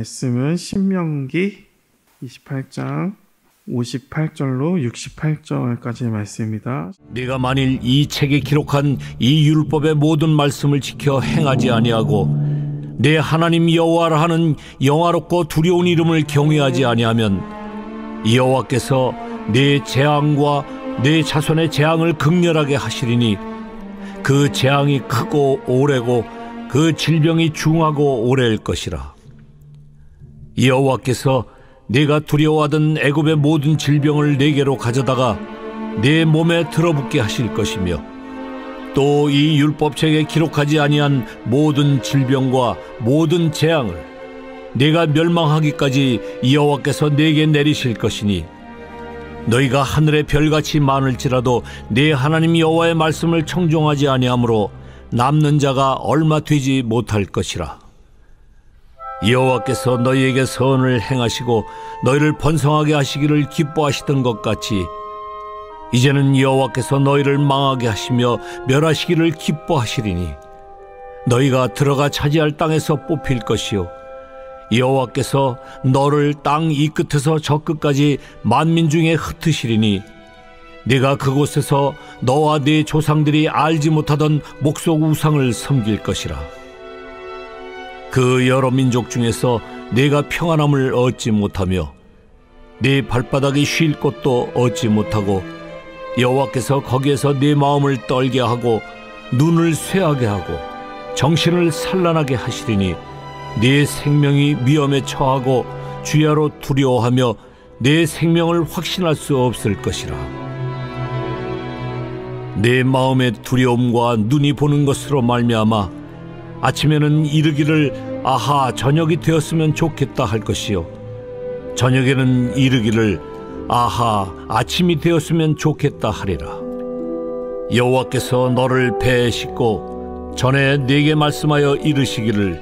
말씀은 신명기 28장 58절로 68절까지의 말씀입니다. 네가 만일 이 책에 기록한 이 율법의 모든 말씀을 지켜 행하지 아니하고 내 하나님 여호와라 하는 영화롭고 두려운 이름을 경외하지 아니하면 여호와께서 내 재앙과 내 자손의 재앙을 극렬하게 하시리니 그 재앙이 크고 오래고 그 질병이 중하고 오래일 것이라. 여호와께서 네가 두려워하던 애굽의 모든 질병을 네게로 가져다가 내 몸에 들어붙게 하실 것이며 또 이 율법책에 기록하지 아니한 모든 질병과 모든 재앙을 네가 멸망하기까지 여호와께서 네게 내리실 것이니 너희가 하늘의 별같이 많을지라도 네 하나님 여호와의 말씀을 청종하지 아니하므로 남는 자가 얼마 되지 못할 것이라. 여호와께서 너희에게 선을 행하시고 너희를 번성하게 하시기를 기뻐하시던 것 같이 이제는 여호와께서 너희를 망하게 하시며 멸하시기를 기뻐하시리니 너희가 들어가 차지할 땅에서 뽑힐 것이요 여호와께서 너를 땅 이 끝에서 저 끝까지 만민 중에 흩으시리니 네가 그곳에서 너와 네 조상들이 알지 못하던 목석 우상을 섬길 것이라. 그 여러 민족 중에서 네가 평안함을 얻지 못하며 네 발바닥이 쉴 곳도 얻지 못하고 여호와께서 거기에서 네 마음을 떨게 하고 눈을 쇠하게 하고 정신을 산란하게 하시리니 네 생명이 위험에 처하고 주야로 두려워하며 내 생명을 확신할 수 없을 것이라. 내 마음의 두려움과 눈이 보는 것으로 말미암아 아침에는 이르기를 아하 저녁이 되었으면 좋겠다 할 것이요 저녁에는 이르기를 아하 아침이 되었으면 좋겠다 하리라. 여호와께서 너를 배에 싣고 전에 네게 말씀하여 이르시기를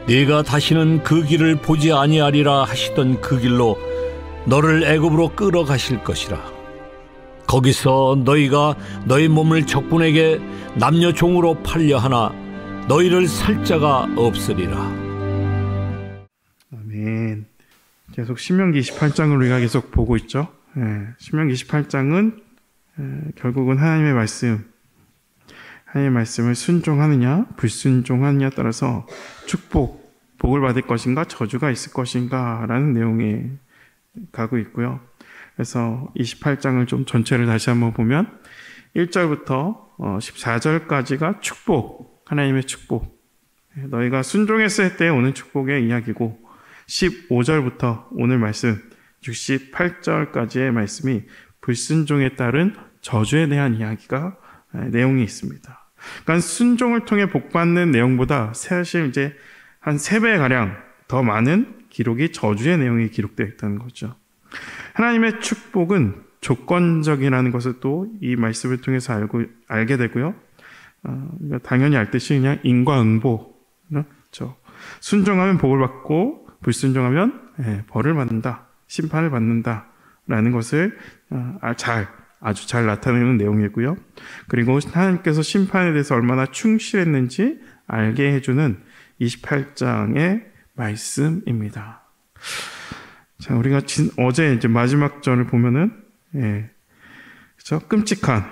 네가 다시는 그 길을 보지 아니하리라 하시던 그 길로 너를 애굽으로 끌어가실 것이라. 거기서 너희가 너희 몸을 적군에게 남녀 종으로 팔려 하나 너희를 살 자가 없으리라. 아멘. 계속 신명기 28장을 우리가 계속 보고 있죠. 신명기 28장은 결국은 하나님의 말씀을 순종하느냐 불순종하느냐에 따라서 복을 받을 것인가 저주가 있을 것인가 라는 내용에 가고 있고요. 그래서 28장을 좀 전체를 다시 한번 보면 1절부터 14절까지가 축복, 하나님의 축복, 너희가 순종했을 때 오는 축복의 이야기고 15절부터 오늘 말씀 68절까지의 말씀이 불순종에 따른 저주에 대한 이야기가 내용이 있습니다. 그러니까 순종을 통해 복받는 내용보다 사실 이제 한 3배가량 더 많은 기록이 저주의 내용이 기록되어 있다는 거죠. 하나님의 축복은 조건적이라는 것을 또 이 말씀을 통해서 알게 되고요. 당연히 알듯이 그냥 인과응보, 그렇죠. 순종하면 복을 받고 불순종하면 벌을 받는다, 심판을 받는다라는 것을 아주 잘 나타내는 내용이고요. 그리고 하나님께서 심판에 대해서 얼마나 충실했는지 알게 해주는 28장의 말씀입니다. 자, 우리가 어제 이제 마지막 절을 보면은, 그죠? 끔찍한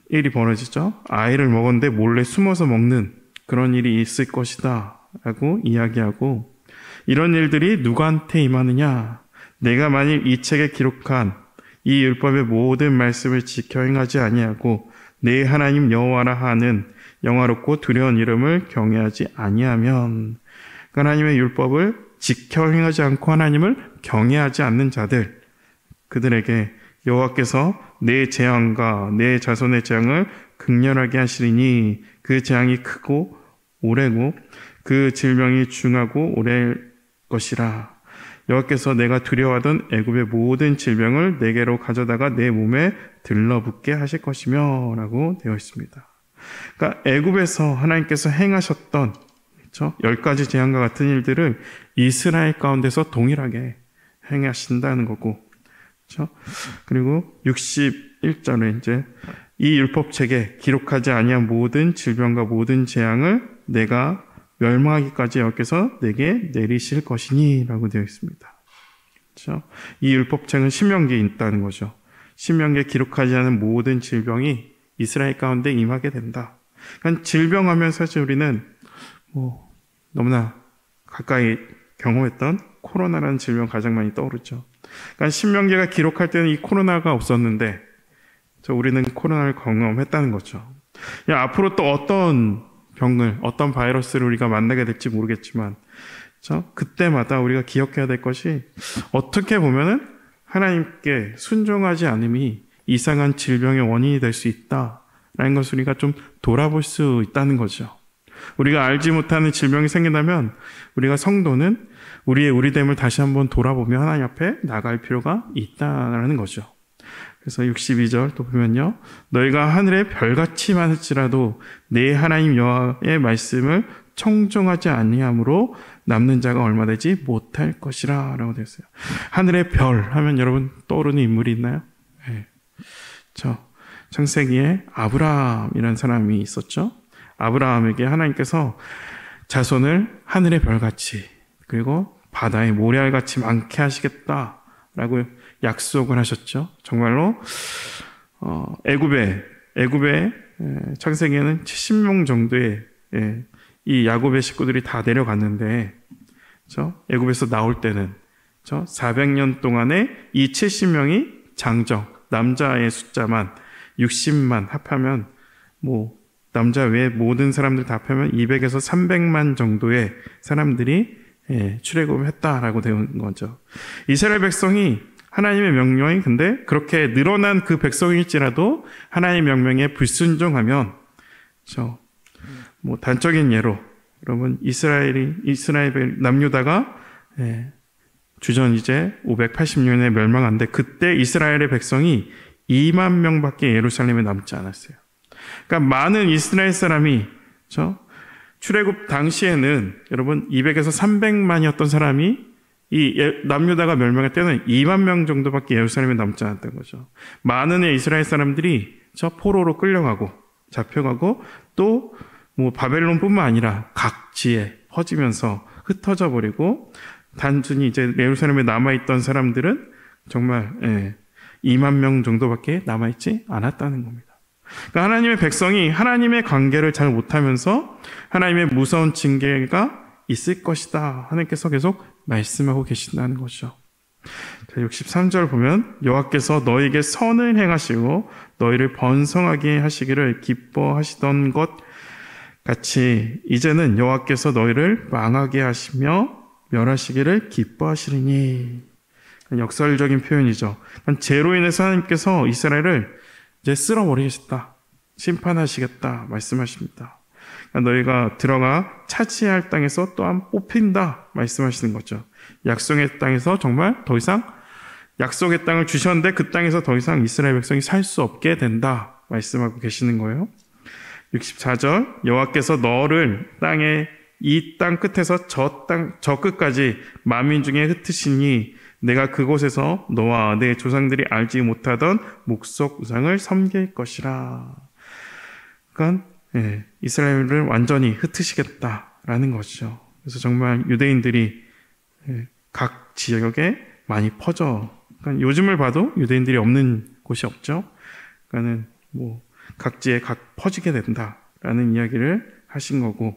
일이 벌어지죠. 아이를 먹었는데 몰래 숨어서 먹는 그런 일이 있을 것이다 라고 이야기하고, 이런 일들이 누구한테 임하느냐? 내가 만일 이 책에 기록한 이 율법의 모든 말씀을 지켜 행하지 아니하고 내 하나님 여호와라 하는 영화롭고 두려운 이름을 경외하지 아니하면, 하나님의 율법을 지켜 행하지 않고 하나님을 경외하지 않는 자들, 그들에게 여호와께서 내 재앙과 내 자손의 재앙을 극렬하게 하시리니 그 재앙이 크고 오래고 그 질병이 중하고 오래일 것이라. 여호와께서 내가 두려워하던 애굽의 모든 질병을 내게로 가져다가 내 몸에 들러붙게 하실 것이며 라고 되어 있습니다. 그러니까 애굽에서 하나님께서 행하셨던 10가지 재앙과 같은 일들을 이스라엘 가운데서 동일하게 행하신다는 거고, 그렇죠? 그리고 61절에 이제 이 율법책에 기록하지 아니한 모든 질병과 모든 재앙을 내가 멸망하기까지 여호와께서 내게 내리실 것이니 라고 되어 있습니다. 그렇죠? 이 율법책은 신명기에 있다는 거죠. 신명기에 기록하지 않은 모든 질병이 이스라엘 가운데 임하게 된다. 그러니까 질병하면 사실 우리는 너무나 가까이 경험했던 코로나라는 질병 가장 많이 떠오르죠. 그러니까 신명기가 기록할 때는 이 코로나가 없었는데 우리는 코로나를 경험했다는 거죠. 앞으로 또 어떤 병을, 어떤 바이러스를 우리가 만나게 될지 모르겠지만 그때마다 우리가 기억해야 될 것이 어떻게 보면은 하나님께 순종하지 않음이 이상한 질병의 원인이 될 수 있다라는 것을 우리가 좀 돌아볼 수 있다는 거죠. 우리가 알지 못하는 질병이 생긴다면 우리가 성도는 우리의 우리됨을 다시 한번 돌아보며 하나님 앞에 나갈 필요가 있다라는 거죠. 그래서 62절 또 보면요. 너희가 하늘의 별같이 많을지라도 내 하나님 여호와의 말씀을 청종하지 아니함으로 남는 자가 얼마 되지 못할 것이라 라고 되어 있어요. 하늘의 별 하면 여러분 떠오르는 인물이 있나요? 네. 창세기에 아브라함이라는 사람이 있었죠. 아브라함에게 하나님께서 자손을 하늘의 별같이 그리고 바다의 모래알같이 많게 하시겠다라고 약속을 하셨죠. 정말로 애굽의 창세기에는 70명 정도의 이 야곱의 식구들이 다 내려갔는데 애굽에서 나올 때는 400년 동안에 이 70명이 장정 남자의 숫자만 60만 합하면 남자 외 모든 사람들 다 합하면 200에서 300만 정도의 사람들이 출애굽을 했다라고 되는 거죠. 이스라엘 백성이 하나님의 명령이 근데 그렇게 늘어난 그 백성일지라도 하나님의 명령에 불순종하면 단적인 예로 여러분 이스라엘 남유다가 주전 이제 580년에 멸망한데 그때 이스라엘의 백성이 2만 명밖에 예루살렘에 남지 않았어요. 그러니까 많은 이스라엘 사람이 출애굽 당시에는 여러분 200에서 300만이었던 사람이 이 남유다가 멸망할 때는 2만 명 정도밖에 예루살렘에 남지 않았던 거죠. 많은 이스라엘 사람들이 포로로 끌려가고 잡혀가고 또 바벨론뿐만 아니라 각지에 퍼지면서 흩어져 버리고 단순히 이제 예루살렘에 남아있던 사람들은 정말 2만 명 정도밖에 남아있지 않았다는 겁니다. 그러니까 하나님의 백성이 하나님의 관계를 잘 못하면서 하나님의 무서운 징계가 있을 것이다. 하나님께서 계속 말씀하고 계신다는 거죠. 63절 보면 여호와께서 너희에게 선을 행하시고 너희를 번성하게 하시기를 기뻐하시던 것 같이 이제는 여호와께서 너희를 망하게 하시며 멸하시기를 기뻐하시리니. 역설적인 표현이죠. 죄로 인해서 하나님께서 이스라엘을 이제 쓸어버리겠다, 심판하시겠다 말씀하십니다. 너희가 들어가 차지할 땅에서 또한 뽑힌다 말씀하시는 거죠. 약속의 땅에서 정말 더 이상 약속의 땅을 주셨는데 그 땅에서 더 이상 이스라엘 백성이 살 수 없게 된다 말씀하고 계시는 거예요. 64절 여호와께서 너를 땅의 이 땅 끝에서 저 끝까지 만민 중에 흩으시니 내가 그곳에서 너와 내 조상들이 알지 못하던 목석 우상을 섬길 것이라. 그러니까 이스라엘을 완전히 흩으시겠다라는 것이죠. 그래서 정말 유대인들이 각 지역에 많이 퍼져. 그러니까 요즘을 봐도 유대인들이 없는 곳이 없죠. 그러니까는 각지에 각 퍼지게 된다라는 이야기를 하신 거고.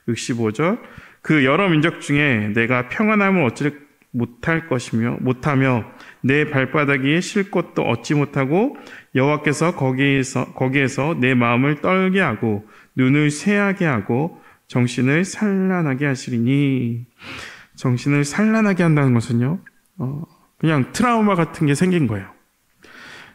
65절 그 여러 민족 중에 내가 평안함을 얻지 못하며 내 발바닥이 쉴 곳도 얻지 못하고 여호와께서 거기에서 내 마음을 떨게 하고 눈을 쇠하게 하고 정신을 산란하게 하시리니. 정신을 산란하게 한다는 것은요 그냥 트라우마 같은 게 생긴 거예요.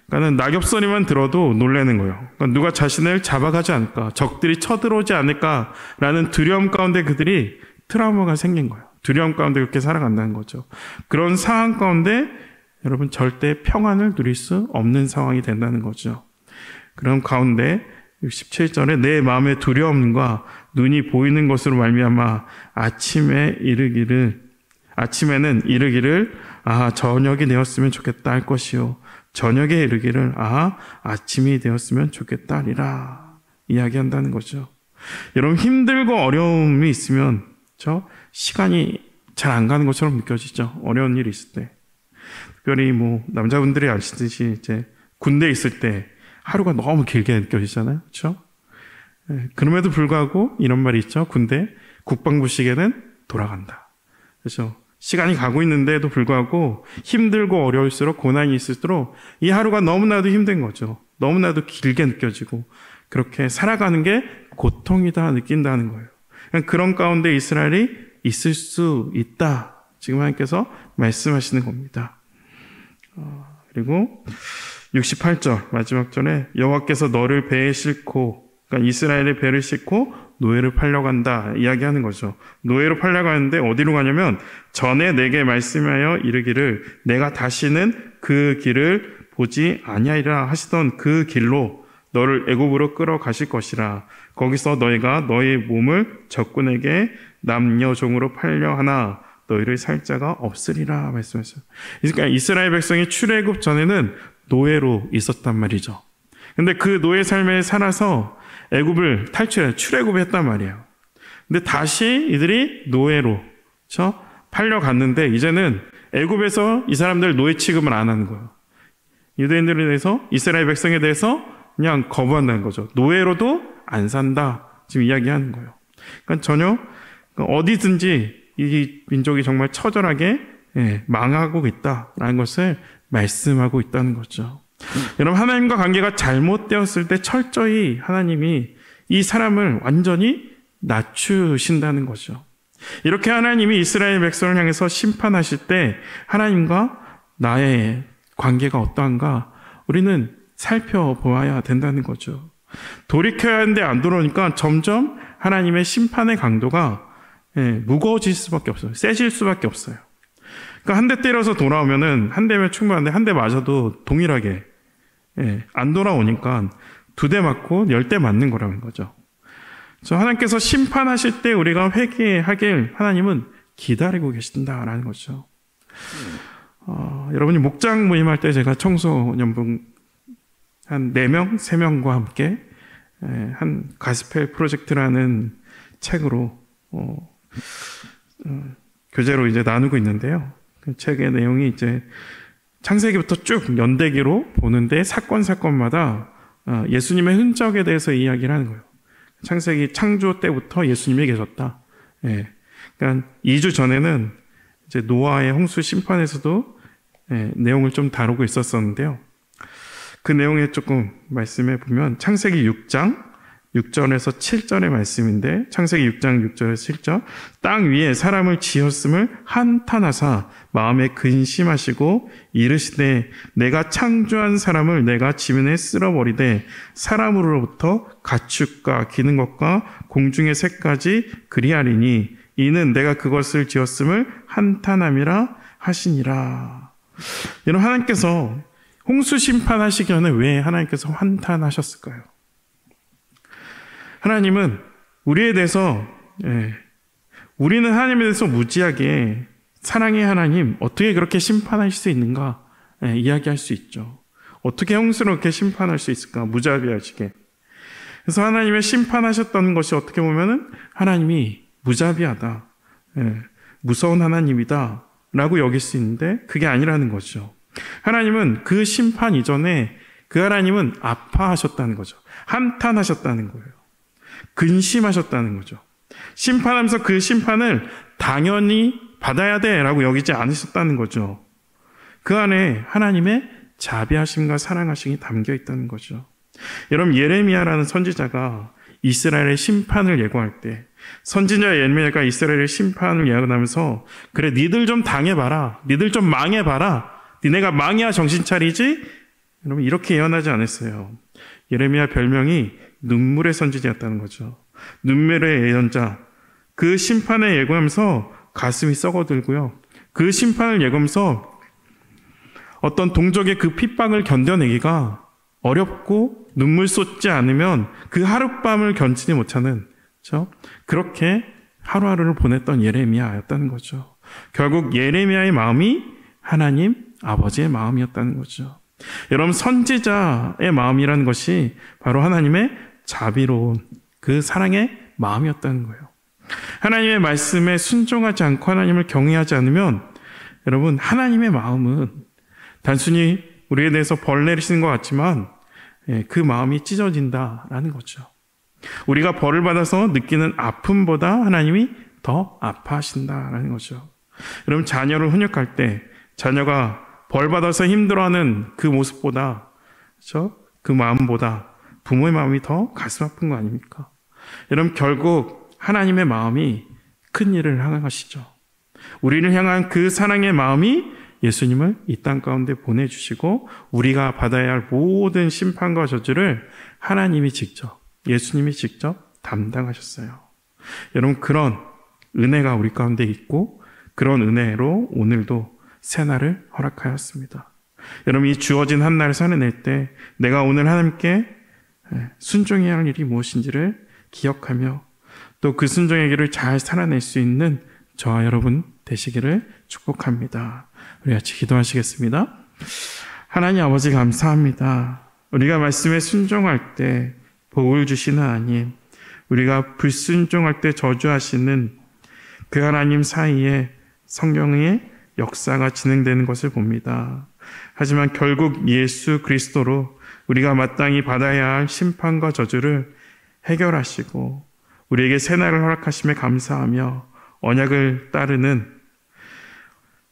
그러니까 낙엽 소리만 들어도 놀라는 거예요. 그러니까 누가 자신을 잡아가지 않을까, 적들이 쳐들어오지 않을까라는 두려움 가운데 그들이 트라우마가 생긴 거예요. 두려움 가운데 그렇게 살아간다는 거죠. 그런 상황 가운데 여러분 절대 평안을 누릴 수 없는 상황이 된다는 거죠. 그런 가운데 67절에 내 마음의 두려움과 눈이 보이는 것으로 말미암아 아침에는 이르기를 저녁이 되었으면 좋겠다 할 것이요 저녁에 이르기를 아침이 되었으면 좋겠다 하리라 이야기한다는 거죠. 여러분 힘들고 어려움이 있으면 시간이 잘 안 가는 것처럼 느껴지죠. 어려운 일이 있을 때. 특별히 남자분들이 아시듯이 이제 군대에 있을 때 하루가 너무 길게 느껴지잖아요. 그렇죠? 그럼에도 불구하고 이런 말이 있죠. 군대 국방부 시계는 돌아간다. 그래서 시간이 가고 있는데도 불구하고 힘들고 어려울수록 고난이 있을수록 이 하루가 너무나도 힘든 거죠. 너무나도 길게 느껴지고 그렇게 살아가는 게 고통이다 느낀다는 거예요. 그런 가운데 이스라엘이 있을 수 있다. 지금 하나님께서 말씀하시는 겁니다. 그리고 68절 마지막 절에 여호와께서 너를 배에 싣고 그러니까 이스라엘의 배를 싣고 노예로 팔려간다 이야기하는 거죠. 노예로 팔려가는데 어디로 가냐면 전에 내게 말씀하여 이르기를 내가 다시는 그 길을 보지 아니하리라 하시던 그 길로 너를 애굽으로 끌어가실 것이라. 거기서 너희가 너희 몸을 적군에게 남녀종으로 팔려하나 너희를 살 자가 없으리라 말씀하셨어요. 그러니까 이스라엘 백성이 출애굽 전에는 노예로 있었단 말이죠. 근데 그 노예 삶에 살아서 애굽을 출애굽을 했단 말이에요. 근데 다시 이들이 노예로 팔려갔는데 이제는 애굽에서 이 사람들 노예 취급을 안 하는 거예요. 유대인들에 대해서 이스라엘 백성에 대해서 그냥 거부한다는 거죠. 노예로도 안 산다. 지금 이야기하는 거예요. 그러니까 전혀 어디든지 이 민족이 정말 처절하게 망하고 있다라는 것을 말씀하고 있다는 거죠. 여러분 하나님과 관계가 잘못되었을 때 철저히 하나님이 이 사람을 완전히 낮추신다는 거죠. 이렇게 하나님이 이스라엘 백성을 향해서 심판하실 때 하나님과 나의 관계가 어떠한가 우리는 살펴보아야 된다는 거죠. 돌이켜야 하는데 안 돌아오니까 점점 하나님의 심판의 강도가 무거워질 수밖에 없어요. 세질 수밖에 없어요. 그러니까 한 대 때려서 돌아오면은 한 대면 충분한데 한 대 맞아도 동일하게 안 돌아오니까 2대 맞고 10대 맞는 거라는 거죠. 그래서 하나님께서 심판하실 때 우리가 회개하길 하나님은 기다리고 계신다라는 거죠. 여러분이 목장 모임할 때 제가 청소년분 한 4명, 3명과 함께 한 가스펠 프로젝트라는 책으로 교재로 이제 나누고 있는데요. 그 책의 내용이 이제 창세기부터 쭉 연대기로 보는데 사건마다 예수님의 흔적에 대해서 이야기를 하는 거예요. 창세기 창조 때부터 예수님이 계셨다. 그러니까 2주 전에는 이제 노아의 홍수 심판에서도 내용을 좀 다루고 있었었는데요. 그 내용에 조금 말씀해 보면 창세기 6장 6절에서 7절의 말씀인데 창세기 6장 6절에서 7절 땅 위에 사람을 지었음을 한탄하사 마음에 근심하시고 이르시되 내가 창조한 사람을 내가 지면에 쓸어버리되 사람으로부터 가축과 기는 것과 공중의 새까지 그리하리니 이는 내가 그것을 지었음을 한탄함이라 하시니라. 여러분 하나님께서 홍수 심판하시기 전에 왜 하나님께서 한탄하셨을까요? 하나님은 우리에 대해서 우리는 하나님에 대해서 무지하게 사랑의 하나님 어떻게 그렇게 심판하실 수 있는가 이야기할 수 있죠. 어떻게 홍수를 그렇게 심판할 수 있을까 무자비하시게. 그래서 하나님의 심판하셨던 것이 어떻게 보면은 하나님이 무자비하다, 무서운 하나님이다 라고 여길 수 있는데 그게 아니라는 거죠. 하나님은 그 심판 이전에 그 하나님은 아파하셨다는 거죠. 한탄하셨다는 거예요. 근심하셨다는 거죠. 심판하면서 그 심판을 당연히 받아야 돼라고 여기지 않으셨다는 거죠. 그 안에 하나님의 자비하심과 사랑하심이 담겨 있다는 거죠. 여러분 예레미야라는 선지자가 이스라엘의 심판을 예고할 때 선지자 예레미야가 이스라엘의 심판을 예언하면서 그래 니들 좀 당해봐라, 니들 좀 망해봐라, 니네가 망해야 정신 차리지? 여러분 이렇게 예언하지 않았어요. 예레미야 별명이 눈물의 선지자였다는 거죠. 눈물의 예언자. 그 심판을 예고하면서 가슴이 썩어들고요. 그 심판을 예고하면서 어떤 동족의 그 핍박을 견뎌내기가 어렵고 눈물 쏟지 않으면 그 하룻밤을 견디지 못하는 그렇게 하루하루를 보냈던 예레미야였다는 거죠. 결국 예레미야의 마음이 하나님 아버지의 마음이었다는 거죠. 여러분 선지자의 마음이라는 것이 바로 하나님의 자비로운 그 사랑의 마음이었다는 거예요. 하나님의 말씀에 순종하지 않고 하나님을 경외하지 않으면 여러분, 하나님의 마음은 단순히 우리에 대해서 벌 내리시는 것 같지만 그 마음이 찢어진다라는 거죠. 우리가 벌을 받아서 느끼는 아픔보다 하나님이 더 아파하신다라는 거죠. 여러분, 자녀를 훈육할 때 자녀가 벌 받아서 힘들어하는 그 모습보다, 그렇죠? 그 마음보다 부모의 마음이 더 가슴 아픈 거 아닙니까? 여러분, 결국 하나님의 마음이 큰 일을 향하시죠. 우리를 향한 그 사랑의 마음이 예수님을 이 땅 가운데 보내주시고 우리가 받아야 할 모든 심판과 저주를 하나님이 직접, 예수님이 직접 담당하셨어요. 여러분, 그런 은혜가 우리 가운데 있고 그런 은혜로 오늘도 새날을 허락하였습니다. 여러분, 이 주어진 한 날을 살아낼 때 내가 오늘 하나님께 순종해야 할 일이 무엇인지를 기억하며 또 그 순종의 길을 잘 살아낼 수 있는 저와 여러분 되시기를 축복합니다. 우리 같이 기도하시겠습니다. 하나님 아버지, 감사합니다. 우리가 말씀에 순종할 때 복을 주시는 하나님, 우리가 불순종할 때 저주하시는 그 하나님 사이에 성경의 역사가 진행되는 것을 봅니다. 하지만 결국 예수 그리스도로 우리가 마땅히 받아야 할 심판과 저주를 해결하시고 우리에게 새날을 허락하심에 감사하며 언약을 따르는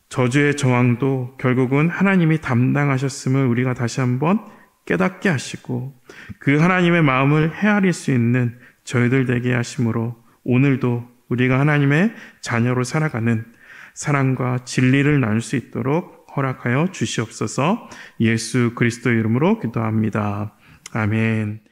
저주의 저항도 결국은 하나님이 담당하셨음을 우리가 다시 한번 깨닫게 하시고 그 하나님의 마음을 헤아릴 수 있는 저희들 되게 하심으로 오늘도 우리가 하나님의 자녀로 살아가는 사랑과 진리를 나눌 수 있도록 허락하여 주시옵소서. 예수 그리스도의 이름으로 기도합니다. 아멘.